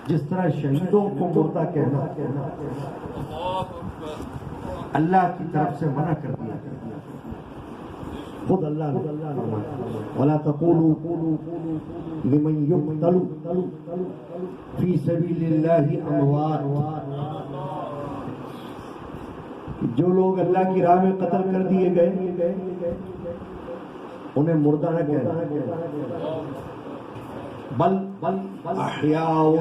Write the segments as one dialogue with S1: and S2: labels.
S1: جس طرح شہیدوں کو مردہ کہنا اللہ کی طرف سے منع کر دیا، خود اللہ نے وَلَا تَقُولُوا لِمَنْ يُقْتَلُ فِي سَبِيلِ اللَّهِ أَمْوَاتٌ، جو لوگ اللہ کی راہ میں قتل کر دیے گئے انہیں مردہ نہ کہنا، بل احیاء،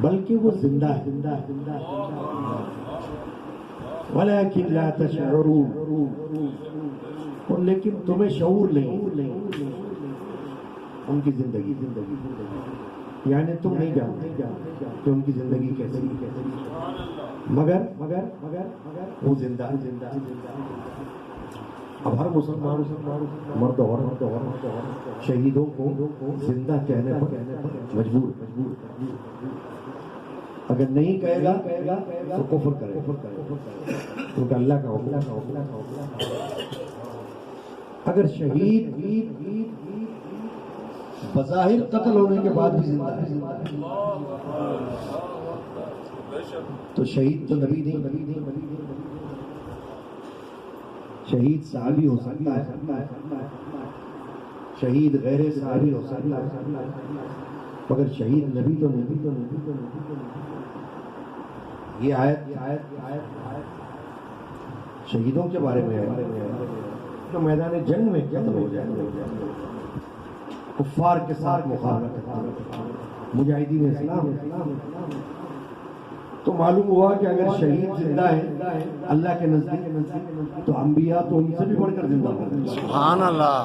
S1: بلکہ وہ زندہ ہے، ولیکن لا تشعرون، اور لیکن تمہیں شعور نہیں ان کی زندگی، یعنی تم نہیں جانتے کہ ان کی زندگی کیسی، مگر وہ زندہ۔ اب ہر مسلمان مرد اور شہیدوں کو زندہ کہنے پر مجبور، اگر نہیں کہے گا تو کفر کرے، کیونکہ اللہ کا حکم۔ اگر شہید بظاہر قتل ہونے کے بعد بھی زندہ ہے تو شہید تو نبی نہیں، شہید صحابی ہو سکتا ہے، شہید غیر صحابی ہو سکتا ہے، مگر شہید نبی تو نہیں۔ یہ آیت شہیدوں کے بارے میں ہے جو میدان جنگ میں قتل ہو جائے، کفار کے ساتھ مخالفت، مجاہدین اسلام، تو معلوم ہوا کہ اگر شہید زندہ ہے اللہ کے نزدیک تو انبیاء تو ان سے بھی بڑھ کر زندہ ہوتے ہیں،
S2: سبحان اللہ،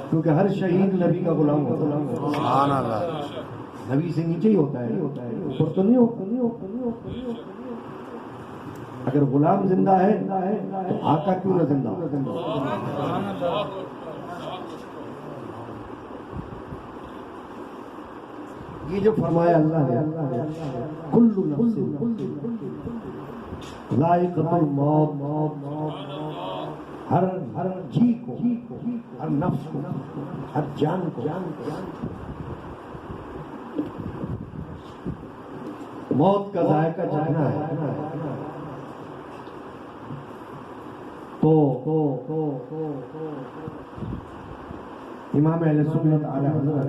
S1: کیونکہ ہر شہید نبی کا غلام ہوتا ہے،
S2: سبحان اللہ،
S1: نبی سے نیچے ہی ہوتا ہے، اوپر تو نہیں ہوتا۔ اگر غلام زندہ ہے تو آقا کیوں نہ زندہ ہو؟ یہ جو فرمایا اللہ نے کل نفس ذائقۃ الموت، ہر جی کو، ہر نفس کو، ہر جان کو موت کا ذائقہ چکھنا ہے، تو امام اہل سنت اعلی حضرت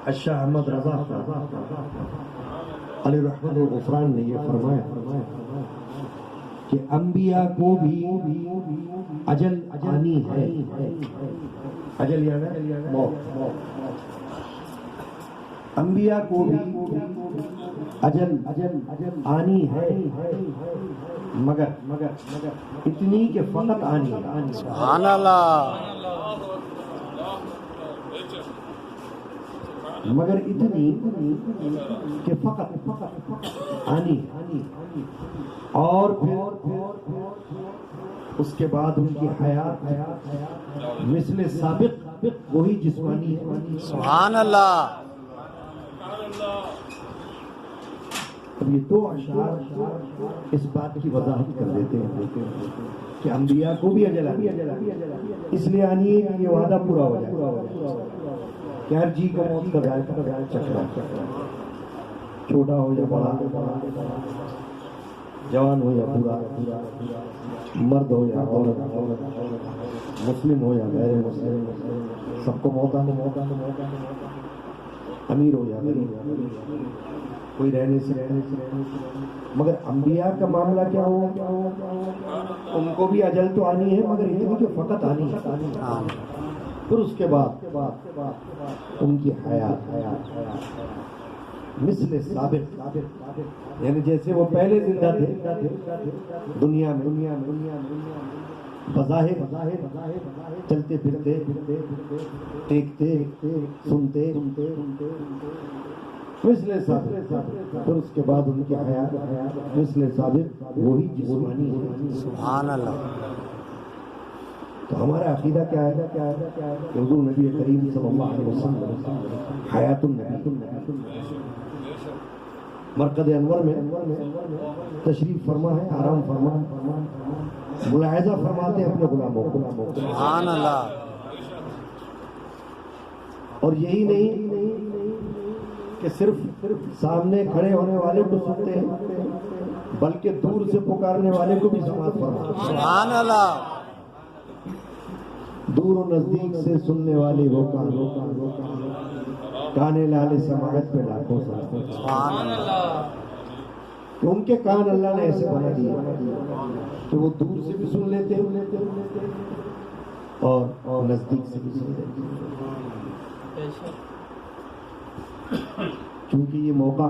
S1: الشاہ احمد رضا علیہ رحمت الغفران نے یہ فرمایا کہ انبیاء کو بھی اجل آنی ہے، اجل یعنی موت، انبیاء کو بھی اجل آنی ہے، مگر اتنی کہ فقط آنی ہے،
S2: سبحان اللہ،
S1: مگر اتنی کہ فقط آنی، اور پھر اس کے بعد ان کی حیات مثل سابق وہی جسمانی ہے،
S2: سبحان اللہ۔
S1: اب یہ دو اشعار اس بات کی وضاحت کر دیتے ہیں کہ انبیاء کو بھی اجل آنی ہے، اس لیے آنی ہے کہ یہ وعدہ پورا ہو جائے کہ ہر جی کو موت کا ذائقہ چکھنا، چھوٹا ہو یا بڑا، جوان ہو یا بوڑھا، مرد ہو یا عورت، مسلم ہو یا غیر مسلم، سب کو موت آنا، امیر ہو یا غریب، کوئی رہنے سے، مگر انبیاء کا معاملہ کیا ہوا؟ ان کو بھی اجل تو آنی ہے مگر اتنی کہ فقط آنی ہے، پھر اس کے بعد ان کی حیات مثل سابق، یعنی جیسے وہ پہلے زندہ تھے دنیا میں، بظاہر چلتے پھرتے، دیکھتے سنتے، مثل سابق، پھر اس کے بعد ان کی حیات مثل سابق وہی جسمانی ہے،
S2: سبحان اللہ۔
S1: تو ہمارا عقیدہ کیا ہے کہ حضور نبی کریم صلی اللہ علیہ وسلم حیات النبی، مرقد انور میں تشریف فرما ہے، آرام فرما، ملاحظہ فرماتے ہیں اپنے غلاموں کو،
S2: سبحان اللہ،
S1: اور یہی نہیں کہ صرف سامنے کھڑے ہونے والے کو سنتے ہیں بلکہ دور سے پکارنے والے کو بھی سماعت فرماتے ہیں۔
S2: سبحان اللہ
S1: دور و نزدیک سے سننے والے وہ کانے لالے سماعت پہ لاکھوں ساتھ
S2: سبحان اللہ
S1: کہ ان کے کان اللہ نے ایسے بنا دیے کہ وہ دور سے بھی سن لیتے ہیں اور نزدیک سے بھی سن لیتے ہیں۔ چونکہ یہ موقع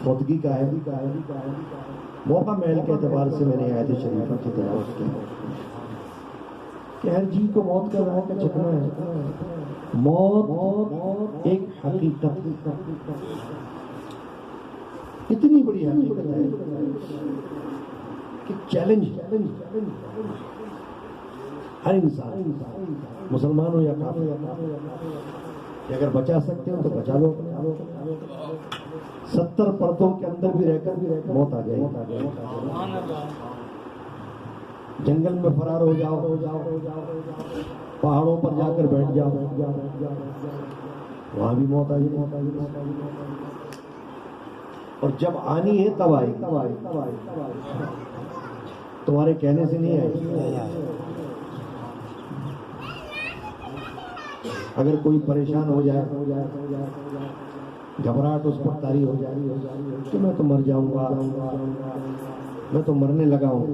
S1: فوتگی کا ہے، موقع محل کے اعتبار سے میں نے آیت شریفہ کی تلاوت کی کہ ہر جی کو موت کا موقع چکنا ہے۔ موت ایک حقیقت، اتنی بڑی حقیقت ہے کہ چیلنج ہر انسان، مسلمان ہو یا کافر، کہ اگر بچا سکتے ہو تو بچا لو اپنے آپ کو۔ 70 پردوں کے اندر بھی رہ کر موت آ جائے گی، جنگل میں فرار ہو جاؤ، پہاڑوں پر جا کر بیٹھ جاؤ، وہاں بھی موت آ جائے گی، اور جب آنی ہے تب آئے گی، تمہارے کہنے سے نہیں آئے گی۔ اگر کوئی پریشان ہو جائے، گھبراہٹ اس پر طاری ہو جائے کہ میں تو مر جاؤں گا، میں تو مرنے لگا ہوں،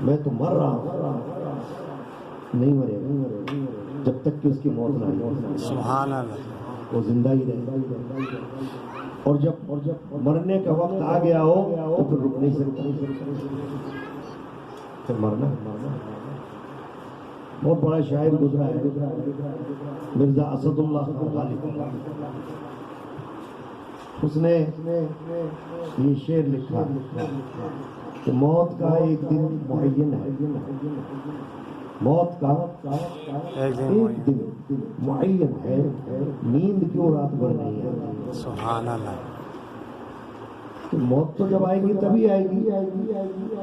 S1: میں تو مر رہا ہوں، نہیں مرے گا جب تک کہ اس کی موت نہ آئے۔
S2: سبحان اللہ
S1: وہ زندہ ہی رہے، اور جب مرنے کا وقت آ گیا ہو تو پھر رک نہیں سکتا، پھر مرنا۔ بہت بڑا شاعر گزرا ہے مرزا اسد اللہ غالب، اس نے یہ شعر لکھا کہ موت کا ایک دن معین ہے، موت کا ایک دن معین ہے، نیند کیوں رات بھر نہیں ہے۔
S2: سبحان اللہ
S1: کہ موت تو جب آئے گی تبھی آئے گی،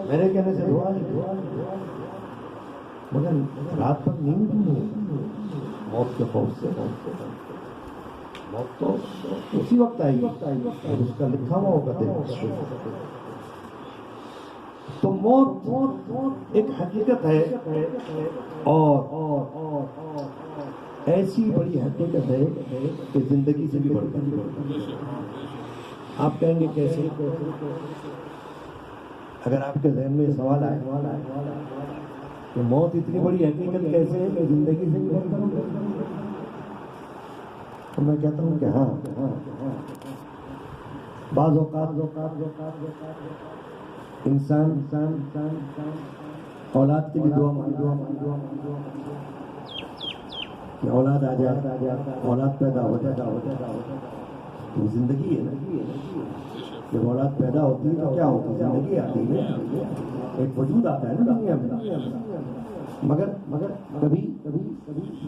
S1: میرے کہنے سے دعا نہیں، مگر رات بھر نیند نہیں ہے موت کے خوف سے۔ موت تو اسی وقت آئے گی اور اس کا لکھا ہوا ہوگا دن۔ تو موت ایک حقیقت ہے، اور ایسی بڑی حقیقت ہے کہ زندگی سے بھی بڑھ کر۔ آپ کہیں گے کیسے؟ اگر آپ کے ذہن میں سوال آئے کہ موت اتنی بڑی حقیقت کیسے ہے کہ زندگی سے بھی بڑھ کر، تو میں کہتا ہوں کہ ہاں، بعض اوقات انسان اولاد کے لیے دعا مانگتا کہ اولاد آ جائے، اولاد پیدا ہو جائے، تو زندگی ہے نا۔ جب اولاد پیدا ہوتی ہے تو کیا ہوتی ہے؟ زندگی آتی ہے، ایک وجود آتا ہے نا دنیا میں۔ مگر کبھی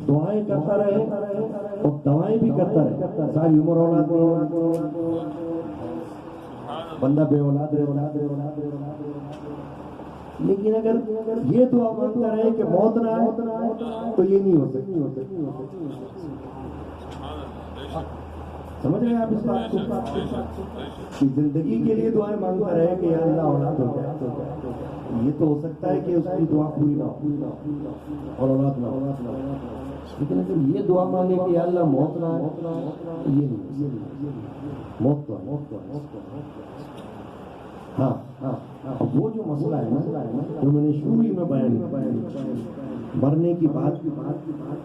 S1: دعائیں کرتا رہے اور دوائیں بھی کرتا رہے، ساری عمر اولاد بندہ بے اولاد رہے، لیکن اگر یہ دعا مانگتا رہے کہ موت نہ آئے تو یہ نہیں ہو سکتی۔ سمجھ رہے ہیں آپ اس بات کو؟ کہ زندگی کے لیے دعائیں مانگتا رہے کہ یا اللہ اولاد ہو جائے، یہ تو ہو سکتا ہے کہ اس کی دعا پوری نہ ہو اور اولاد نہ ہو، لیکن اگر یہ دعا مانگے کہ یا اللہ موت نہ آئے تو یہ نہیں، موت تو ہے۔ ہاں، وہ جو مسئلہ ہے نا جو میں نے شروع ہی میں بیان کیا، مرنے کی بات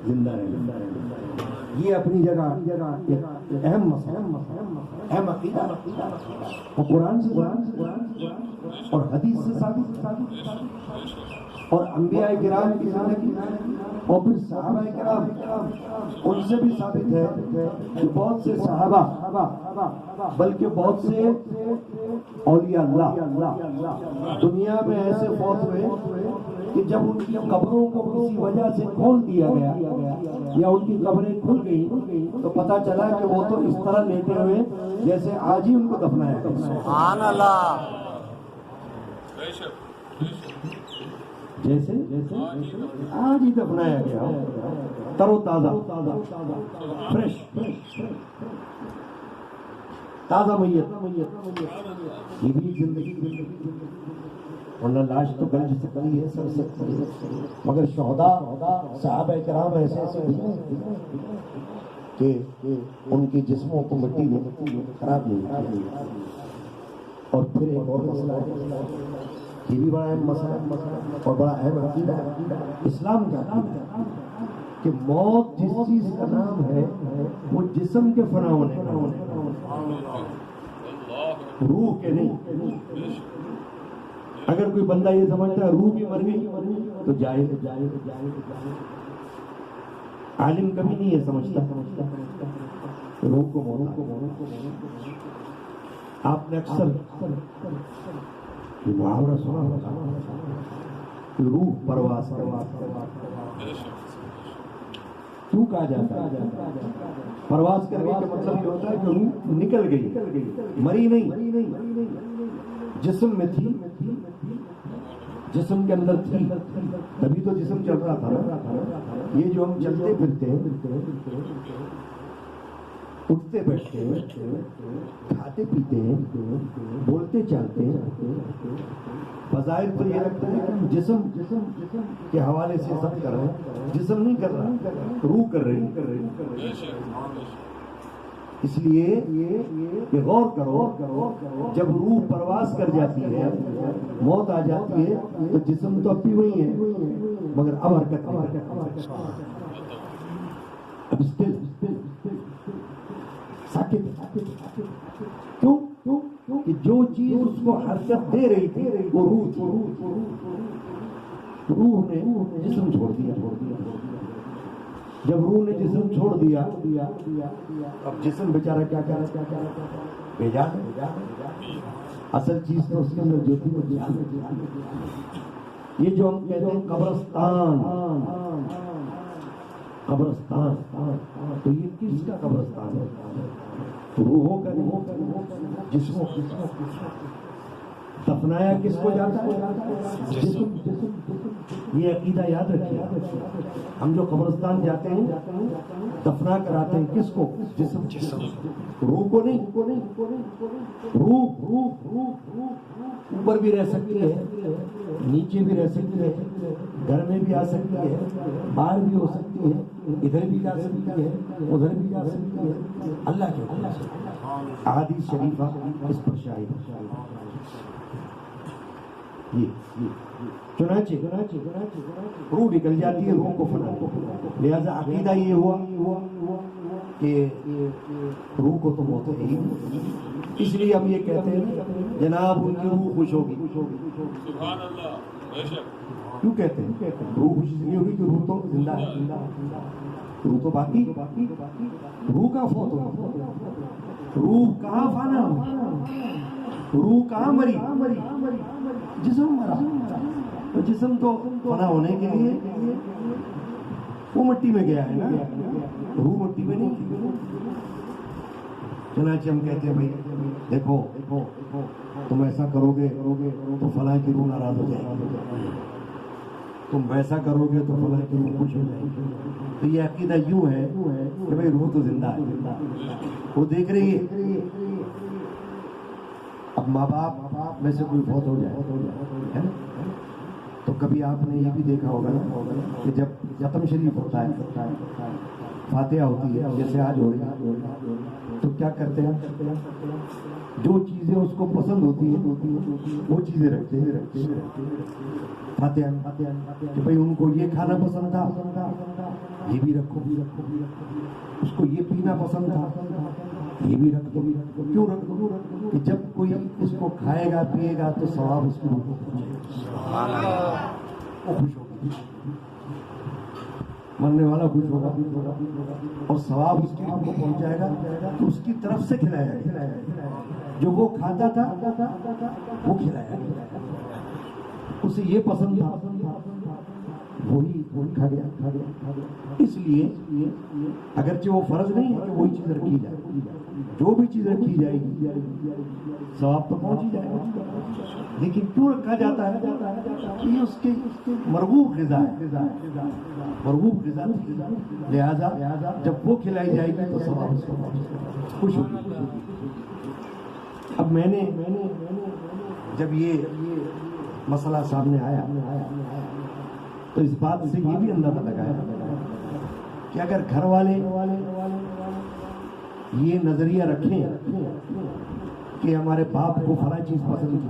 S1: زندہ رہنا، یہ اپنی جگہ ایک اہم مسئلہ، اہم عقیدہ، اور قرآن سے اور حدیث سے ثابت، اور انبیاء کرام کی زندگی اور پھر صحابہ کرام ان سے بھی ثابت ہے کہ بہت سے صحابہ بلکہ بہت سے اولیاء اللہ دنیا میں ایسے فوت ہوئے کہ جب ان کی قبروں کو کسی وجہ سے کھول دیا گیا یا ان کی قبریں کھل گئی تو پتہ چلا کہ وہ تو اس طرح لیٹے ہوئے جیسے آج ہی ان کو دفنایا گیا۔
S2: سبحان اللہ
S1: جیسے آج ہی دفنایا گیا ترو تازہ فریش تازہ میت، یہ بھی زندگی، ورنہ لاش تو گل سکتی ہے، سر سکتی ہے، مگر شہداء صحابہ کرام ایسے ایسے گزرے کہ ان کے جسموں کو مٹی میں خراب نہیں کیا۔ اور پھر ایک اور مسئلہ ہے، یہ بھی بڑا اہم مسئلہ اور بڑا اہم عقیدہ اسلام کا عقیدہ کہ موت جس چیز کا نام ہے وہ جسم کے فنا ہونے کا، روح کے نہیں۔ اگر کوئی بندہ یہ سمجھتا ہے روح بھی مر گئی تو جاہل ہے۔ عالم کبھی نہیں یہ سمجھتا روح کو موت۔ آپ نے اکثر یہ محاورہ سنا ہوگا کہ روح پرواز کرے۔ کیوں کہا جاتا ہے پرواز کرنے کا مطلب یہ ہوتا ہے کہ روح نکل گئی، مری نہیں، جسم میں تھی، جسم کے اندر تھی، تبھی تو جسم چل رہا تھا۔ یہ جو ہم چلتے پھرتے ہیں، اٹھتے بیٹھتے ہیں، کھاتے پیتے ہیں، بولتے چالتے ہیں، بظاہر تو یہ لگتا ہے کہ ہم جسم کے حوالے سے سب کر رہے ہیں، جسم نہیں کر رہا، روح کر رہی ہے۔ اس لیے یہ غور کرو، جب روح پرواز کر جاتی ہے، موت آ جاتی ہے، تو جسم تو اب بھی وہی ہے مگر اب حرکت نہیں کرتا، اب اسٹل ساکت۔ کیوں کہ جو چیز اس کو حرکت دے رہی تھی وہ روح تھی، روح نے جسم چھوڑ دیا۔ جب روح نے جسم چھوڑ دیا، اب جسم بیچارہ کیا کرے، بھیجا۔ اصل چیز تو اس کے اندر جو تھی وہ جان۔ یہ جو ہم کہتے ہیں قبرستان، قبرستان، تو یہ کس کا قبرستان ہے؟ روحوں کا نہیں، جسموں کا۔ دفنایا کس کو جاتا ہے؟ جسم۔ یہ عقیدہ یاد رکھیے، ہم جو قبرستان جاتے ہیں دفنا کراتے ہیں کس کو؟ جسم، روح کو نہیں۔ روح اوپر بھی رہ سکتی ہے، نیچے بھی رہ سکتی ہے، گھر میں بھی آ سکتی ہے، باہر بھی ہو سکتی ہے، ادھر بھی جا سکتی ہے، ادھر بھی جا سکتی ہے، اللہ کے حکم سے۔ احادیث شریفہ اس پر شاہد ہے۔ چنانچہ روح نکل جاتی ہے، روح کو فنا۔ لہذا عقیدہ یہ ہوا کہ روح کو تو موت ہے ہی، اس لیے ہم یہ کہتے ہیں جناب ان کی روح خوش ہوگی۔
S2: سبحان اللہ، بے شک۔
S1: کیوں کہتے ہیں روح خوش اس لیے ہوگی کہ روح تو زندہ ہے، روح تو باقی، روح کا فوت ہوگا، روح کہاں فنا ہوئی، روح کہاں مری، جسم مرا۔ تو جسم تو فنا ہونے کے لیے وہ مٹی میں گیا ہے نا، روح مٹی میں نہیں تھی۔ چنانچہ ہم کہتے ہیں بھائی دیکھو تم ایسا کرو گے تو فلاں کی روح ناراض ہو جائے گی، تم ویسا کرو گے تو فلاں کی روح خوش ہو جائے گی۔ تو یہ عقیدہ یوں ہے کہ بھائی روح تو زندہ ہے، وہ دیکھ رہی ہے۔ اب ماں باپ میں سے کوئی فوت ہو جائے تو کبھی آپ نے یہ بھی دیکھا ہوگا نا کہ جب ختم شریف ہوتا ہے، فاتحہ ہوتی ہے جیسے آج ہو رہی ہے، تو کیا کرتے ہیں؟ جو چیزیں اس کو پسند ہوتی ہیں وہ چیزیں رکھتے ہیں فاتحہ، کہ بھئی ان کو یہ کھانا پسند تھا یہ بھی رکھو، اس کو یہ پینا پسند تھا یہ بھی رکھ دو۔ کیوں رکھ دو؟ کہ جب کوئی اس کو کھائے گا پیے گا تو ثواب اس کی روح کو پہنچے گا، وہ خوش ہوگی، مرنے والا خوش ہوگا اور ثواب اس کی روح کو پہنچ جائے گا، تو اس کی طرف سے کھلایا گیا، جو وہ کھاتا تھا وہ کھلایا گیا، اسے یہ پسند تھا وہی کھا گیا. اس لیے اگرچہ وہ فرض نہیں ہے کہ وہی چیز رکھی جائے، جو بھی چیز رکھی جائے گی ثواب تو پہنچ ہی جائے گا، لیکن کیوں رکھا جاتا ہے؟ یہ اس کے مرغوب غذا ہے، مرغوب غذا، لہذا جب وہ کھلائی جائے گی تو ثواب اس کو خوش ہوگی. اب میں نے جب یہ مسئلہ سامنے آیا تو اس بات سے یہ بھی اندازہ لگایا کہ اگر گھر والے یہ نظریہ رکھیں کہ ہمارے باپ کو فلاں چیز پسند کی،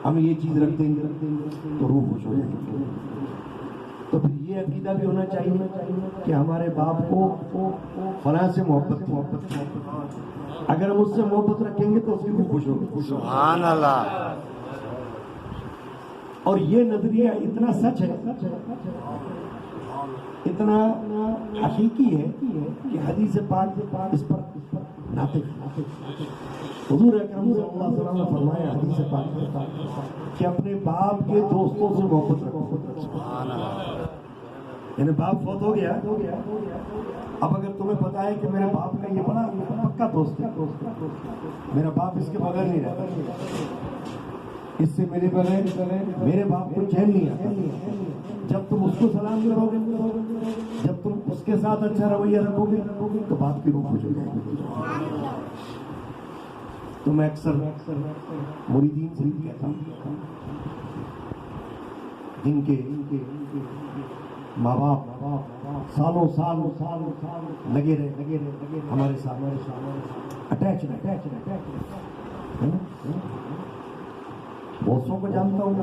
S1: ہم یہ چیز رکھ دیں گے تو روح خوش ہو جائے گی، تو پھر یہ عقیدہ بھی ہونا چاہیے کہ ہمارے باپ کو فلاں سے محبت تھی، اگر ہم اس سے محبت رکھیں گے تو اس کی روح خوش ہوگی.
S3: سبحان اللہ.
S1: اور یہ نظریہ اتنا سچ ہے، اتنا حقیقی ہے کہ حدیث پاک اس پر ناطق. حضور اکرم صلی اللہ علیہ وسلم نے فرمایا حدیث پاک کہ اپنے باپ کے دوستوں سے محبت رکھو. یعنی باپ فوت ہو گیا، اب اگر تمہیں پتا ہے کہ میرے باپ کا یہ بڑا پکا دوست ہے، میرا باپ اس کے بغیر نہیں رہتا، اس سے میرے بغیر میرے باپ کو چین نہیں آتا، جب تم اس کو سلام کرو گے، جب تم اس کے ساتھ اچھا رویہ رکھو گے تو باپ کی روح خوش ہو جائے گی. تو میں اکثر مریدین سے بھی کہتا ہوں جن کے ماں باپ سالوں سال لگے رہے ہمارے ساتھ اٹیچ رہے، بہت کو جانتا ہوں،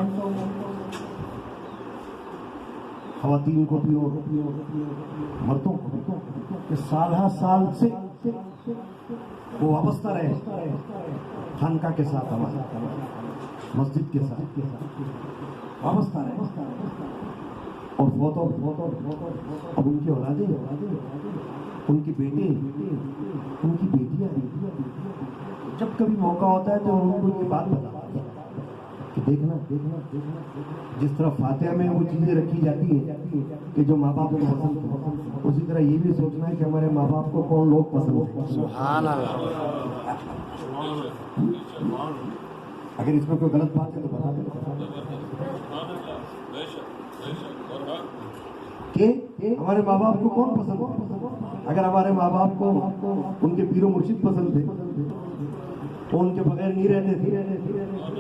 S1: خواتین کو بھی اور مردوں کو بھی، کہ سالہ سال سے وہ وابستہ رہے خانقاہ کے ساتھ، ہمارے مسجد کے ساتھ وابستہ رہے، اور فوتو اب ان کی اولادیں، ان کی بیٹے، ان کی بیٹیاں، جب کبھی موقع ہوتا ہے تو ان کو یہ بات بتا کہ دیکھنا جس طرح فاتحہ میں وہ چیزیں رکھی جاتی ہیں کہ جو ماں باپ کو پسند ہے، اسی طرح یہ بھی سوچنا ہے کہ ہمارے ماں باپ کو کون لوگ پسند ہیں.
S3: سبحان اللہ.
S1: اگر اس میں کوئی غلط بات ہے تو بتا دیں کہ ہمارے ماں باپ کو کون پسند ہے. اگر ہمارے ماں باپ کو ان کے پیر و مرشد پسند تھے، وہ ان کے بغیر نہیں رہتے تھے،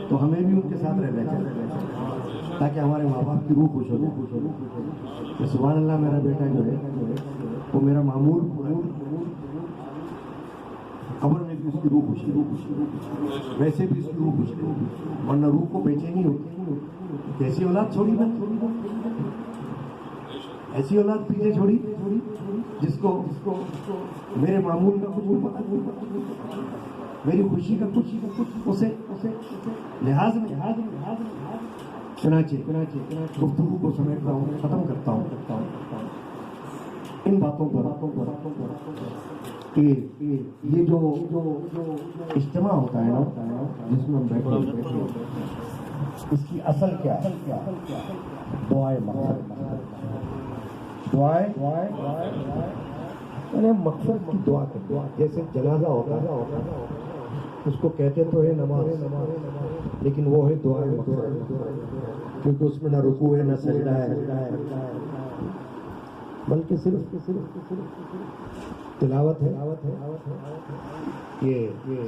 S1: تو ہمیں بھی ان کے ساتھ رہنا چاہیے تاکہ ہمارے ماں باپ کی روح خوش ہو جائے کہ سبحان اللہ میرا بیٹا جو ہے وہ میرا معمول قبر میں بھی اس کی روح خوشی، ویسے بھی اس کی روح خوشی، ورنہ روح کو بے چینی ہوتی. کیسی اولاد چھوڑی میں، ایسی اولاد پیچھے چھوڑی جس کو میرے معمول کا کچھ نہیں پتا، میری خوشی کا کچھ اسے لحاظ میں. چنانچہ گفتگو کو سمیٹتا ہوں، ختم کرتا ہوں ان باتوں پر کہ یہ جو اجتماع ہوتا ہے نا جس میں ہم بیٹھے، اس کی اصل کیا ہے؟ دعائے یعنی مقصد کی دعا کرتے ہیں. جیسے جنازہ ہوتا ہے اس کو کہتے تو ہے نماز، لیکن وہ ہے دعائے مقصد، کیونکہ اس میں نہ رکوع ہے نہ سجدہ ہے، بلکہ صرف تلاوت ہے، یہ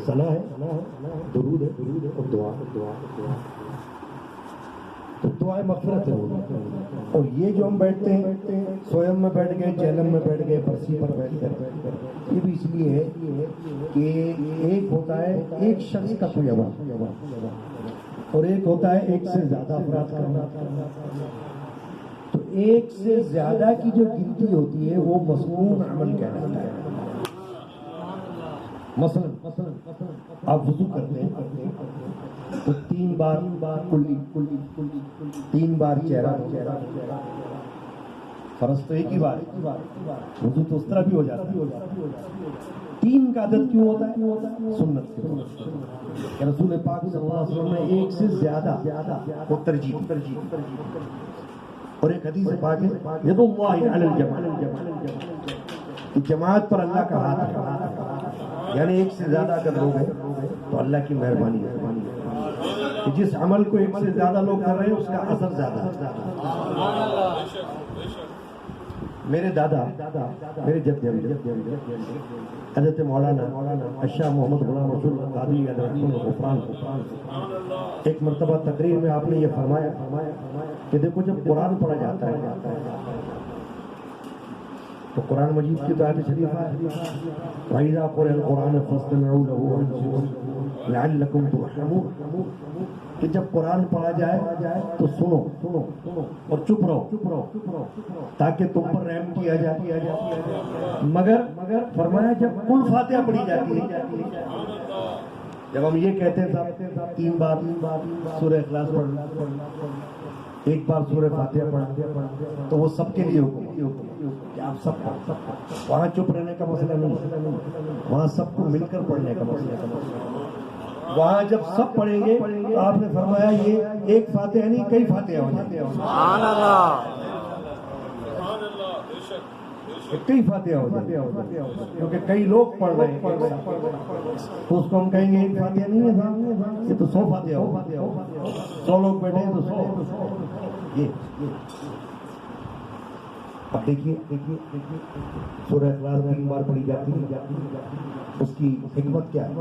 S1: ثنا ہے، درود ہے اور دعا. تو دعائے مغفرت ہے. اور یہ جو ہم بیٹھتے ہیں، سویم میں بیٹھ گئے، چہلم میں بیٹھ گئے، برسی پر بیٹھ گئے، یہ بھی اس لیے ہے کہ ایک ہوتا ہے ایک شخص کا کوئی عمل، اور ایک ہوتا ہے ایک سے زیادہ افراد کا. تو ایک سے زیادہ کی جو گنتی ہوتی ہے وہ مسنون عمل کہلاتا ہے. مثلا آپ وضو کرتے ہیں تو 3 بار کلی، 3 بار چہرہ، فرض تو ایک ہی بار، وضو تو اس طرح بھی ہو جاتا ہے. 3 کا عدد کیوں ہوتا ہے؟ سنت کے رسول پاک صلی اللہ علیہ وسلم نے ایک سے زیادہ کو ترجیح. اور ایک حدیث پاک ہے ید اللہ علی الجماعۃ، کہ جماعت پر اللہ کا ہاتھ ہے، یعنی ایک سے زیادہ اگر لوگ ہیں تو اللہ کی مہربانی ہے کہ جس عمل کو ایک سے زیادہ لوگ کر رہے ہیں اس کا اثر زیادہ ہے۔ میرے دادا میرے جد حضرت مولانا اشاہ محمد غلام رسول قادری غفران ایک مرتبہ تقریر میں آپ نے یہ فرمایا کہ دیکھو جب قرآن پڑھا جاتا ہے تو قرآن مجید کی تو آیت شریف ہے وَإِذَا قُرِئَ الْقُرْآنُ فَاسْتَمِعُوا لَهُ وَأَنصِتُوا لَعَلَّكُمْ تُرْحَمُونَ، کہ جب قرآن پڑھا جائے تو سنو اور چپ رہو تاکہ تم پر رحم کیا جائے۔ مگر فرمایا جب کل فاتحہ پڑھی جاتی ہے، جب ہم یہ کہتے ہیں تین بار سورہ اخلاص پڑھ، ایک بار سورہ فاتحہ پڑھ، تو وہ سب کے لیے حکم کہ آپ سب پڑھ، وہاں چپ رہنے کا مسئلہ نہیں، وہاں سب کو مل کر پڑھنے کا مسئلہ ہے۔ وہاں جب سب پڑھیں گے تو آپ نے فرمایا یہ ایک فاتحہ نہیں کئی فاتحہ ہو جائیں،
S3: سبحان اللہ،
S1: کئی فاتحہ ہو جائیں، کیونکہ کئی لوگ پڑھ رہے ہیں تو اس کو ہم کہیں گے ایک فاتحہ نہیں ہے، یہ تو 100 فاتحہ ہو، 100 لوگ بیٹھے ہیں تو 100۔ یہ اب دیکھیے سورہ اخلاص 3 بار پڑھی جاتی ہے، اس کی حکمت کیا ہے؟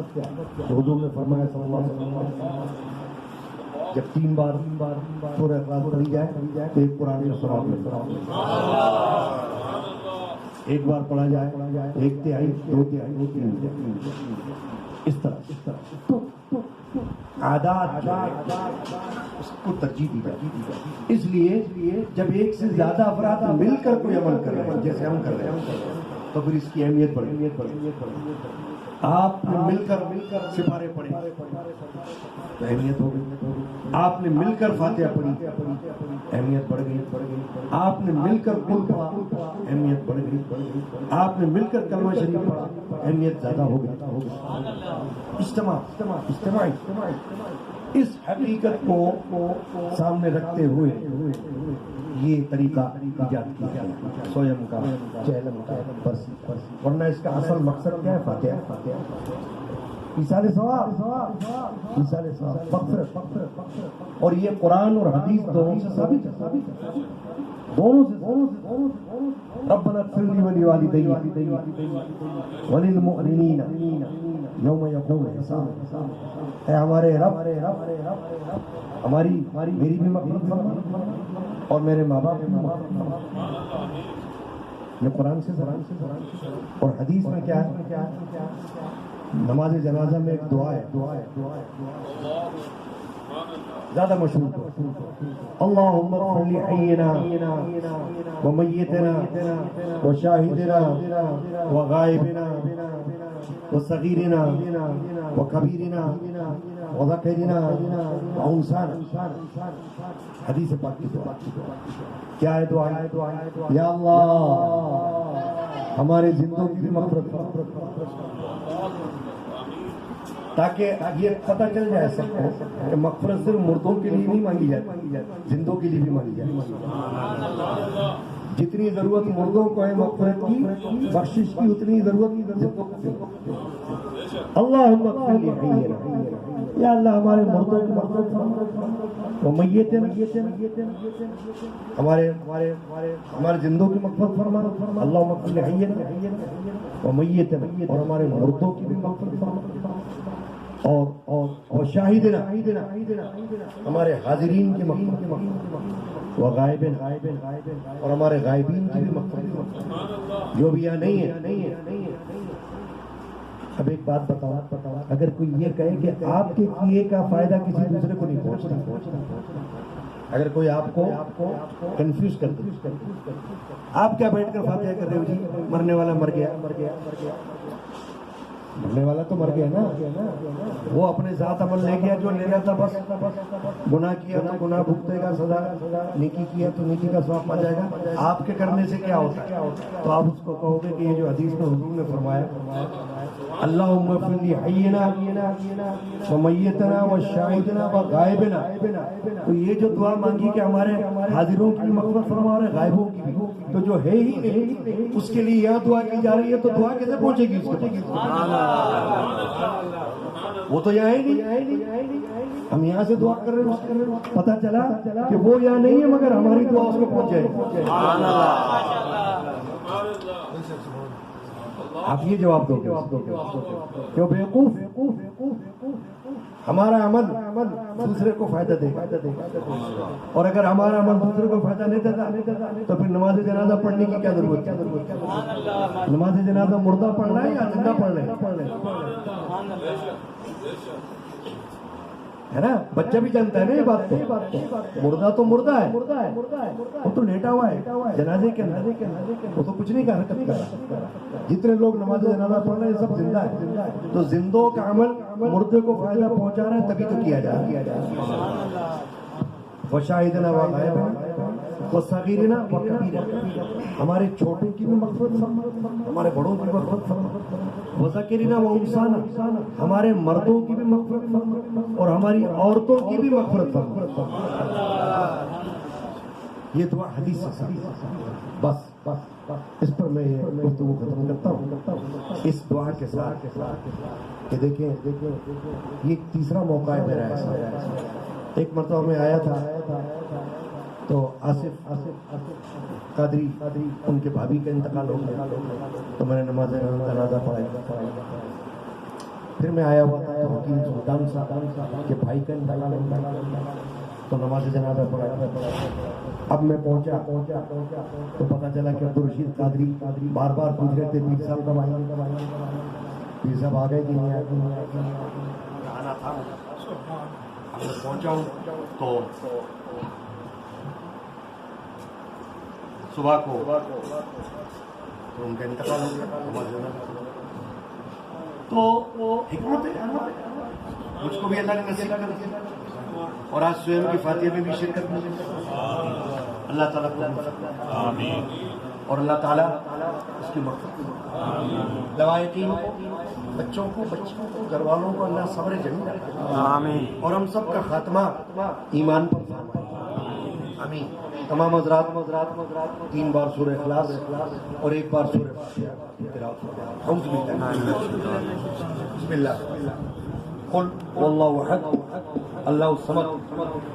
S1: حضور نے فرمایا صلی اللہ علیہ وسلم جب 3 بار سورہ اخلاص پڑھی جائے تو ایک قرآن کا ثواب ملتا ہے، ایک بار پڑھا جائے 1 تہائی 2 تہائی 3 تہائی، اس طرح عادات اس کو ترجیح دی جاتی ہے۔ اس لیے جب ایک سے زیادہ افراد مل کر کوئی عمل کر رہے ہیں جیسے ہم کر رہے ہیں تو پھر اس کی اہمیت بڑھے۔ آپ نے مل کر سپارے پڑھے تو اہمیت ہو گئی، آپ نے مل کر فاتحہ پڑھی اہمیت بڑھ گئی، آپ نے مل کر قل پڑھا اہمیت بڑھ گئی، آپ نے مل کر کلمہ شریف پڑھا اہمیت زیادہ ہو گئی۔ اجتماعی اس حقیقت کو سامنے رکھتے ہوئے یہ طریقہ ایجاد کیا ہے سویم کا، چہلم کا، برسی، ورنہ اس کا اصل مقصد کیا ہے؟ فاتحہ، ایصال ثواب، مغفرت، اور یہ قرآن اور حدیث دونوں سے ثابت ہے، دونوں سے ربنا اغفر لی ولوالدی وللمؤمنین یوم یقوم الحساب، اے ہمارے رب میری بھی مغفرت فرما اور میرے ماں باپ بھی مغفرت فرما۔ یہ قرآن سے اور حدیث میں کیا ہے؟ نماز جنازہ میں ایک دعا ہے زیادہ مشہور، اللہم اغفر لحینا ومیتنا وشاہدنا وغائبنا وصغیرنا وکبیرنا وذکرنا وانثانا۔ حدیث پاک کی دعا کیا ہے؟ دعا یا اللہ ہمارے زندوں کی بھی مغفرت فرما، تاکہ یہ پتہ چل جائے سب کو کہ مغفرت صرف مردوں کے لیے نہیں مانگی جاتی، زندوں کے لیے بھی مانگی جاتی۔ جتنی ضرورت مردوں کو ہے مغفرت کی، بخشش کی، اتنی ضرورت زندوں کو بھی۔ اللہم اغفر لحینا، یا اللہ ہمارے مردوں کی مغفرت فرما، ومیتنا ہمارے زندوں کی مغفرت فرما، اللہم اغفر لحینا ومیتنا، اور ہمارے مردوں کی بھی مغفرت فرما، اور شاہدنا ہمارے حاضرین کی مغفرت، وغائبنا اور ہمارے غائبین کی بھی مغفرت، جو بھی یہاں نہیں ہے۔ اب ایک بات بتاؤ، اگر کوئی یہ کہے کہ آپ کے کیے کا فائدہ کسی دوسرے کو نہیں پہنچتا، اگر کوئی آپ کو کنفیوز کر دے، آپ کیا بیٹھ کر فاتحہ کر رہے ہو جی، مرنے والا مر گیا، مرنے والا تو مر گیا نا، وہ اپنے ذات عمل لے گیا جو لینا تھا، بس گناہ کیا تو گناہ بھگتے گا سزا، نیکی کیا تو نیکی کا ثواب پا جائے گا۔ آپ کے کرنے سے کیا ہوتا ہے؟ تو آپ اس کو کہو گے کہ یہ جو حدیث میں حضور نے فرمایا اللہم اغفر لی حینا و میتنا و شاہدنا و غائبنا. تو یہ جو دعا مانگی کہ ہمارے حاضروں کی بھی مغفرت فرما اور غائبوں کی بھی، تو جو ہے ہی نہیں اس کے لیے یہاں دعا کی جا رہی ہے، تو دعا کیسے پہنچے گی اس کے پاس؟ وہ تو یہاں ہی نہیں، ہم یہاں سے دعا کر رہے ہیں، پتہ چلا کہ وہ یہاں نہیں ہے مگر ہماری دعا اس کو پہنچ جائے. آپ یہ جواب دو کیوں بیوقوف؟ ہمارا عمل دوسرے کو فائدہ دے گا، اور اگر ہمارا عمل دوسرے کو فائدہ نہیں دیتا تو پھر نماز جنازہ پڑھنے کی کیا ضرورت ہے؟ نماز جنازہ مردہ پڑھنا ہے یا زندہ پڑھنا ہے نا؟ بچہ بھی جانتا ہے نا یہ بات تو، مردہ تو مردہ ہے، وہ تو لیٹا ہوا ہے جنازے کے اندر، وہ تو کچھ نہیں حرکت کر رہا. جتنے لوگ نماز جنازہ پڑھ رہے ہیں سب زندہ ہے. تو زندوں کا عمل مردے کو فائدہ پہنچا رہا ہے، تبھی تو کیا جا رہا ہے. وشاہدنا و غائبنا وصغیرنا و کبیرنا، ہمارے چھوٹوں کی بھی مغفرت فرما، ہمارے بڑوں کی مغفرت فرما. وذکرنا و انثانا، ہمارے مردوں کی بھی مغفرت فرما اور ہماری عورتوں کی بھی مغفرت فرما. یہ دعا حدیث سے بس اس پر میں گفتگو ختم کرتا ہوں اس دعا کے ساتھ کہ دیکھیں یہ تیسرا موقع ہے میرا ایسا. ایک مرتبہ میں آیا تھا تو آصف قادری ان کے بھابھی کا انتقال ہو گیا، تو میں نے نماز جنازہ پڑھائی. پھر میں آیا ہوا تھا تو حکیم سلطان صاحب کے بھائی کا انتقال ہو گیا، تو نماز جنازہ پڑھائی. اب میں پہنچا تو پتہ چلا کہ عبدالرشید قادری بار پوچھ رہے تھے پیر صاحب کب آئیں گے، پیر صاحب آ گئے کہ نہیں آنا تھا. اب میں پہنچا ہوں تو صبح کو تو ان کا انتقال ہو گیا. تو حکمت ہے، مجھ کو بھی اللہ نے نصیب کر دیا اور آج سویم کی فاتحہ میں بھی شرکت ملی. اللہ تعالیٰ کو آمین، اور اللہ تعالیٰ اس کی مغفرت. لوائقین کو، بچوں کو، گھر والوں کو اللہ صبر جمیل رکھے آمین، اور ہم سب کا خاتمہ ایمان پر فرمائے آمین. تمام حضرات 3 بار سورہ اخلاص اور 1 بار سورہ فاتحہ تلاوت فرمائیں. اعوذ باللہ، بسم اللہ، قل واللہ احد اللہ الصمد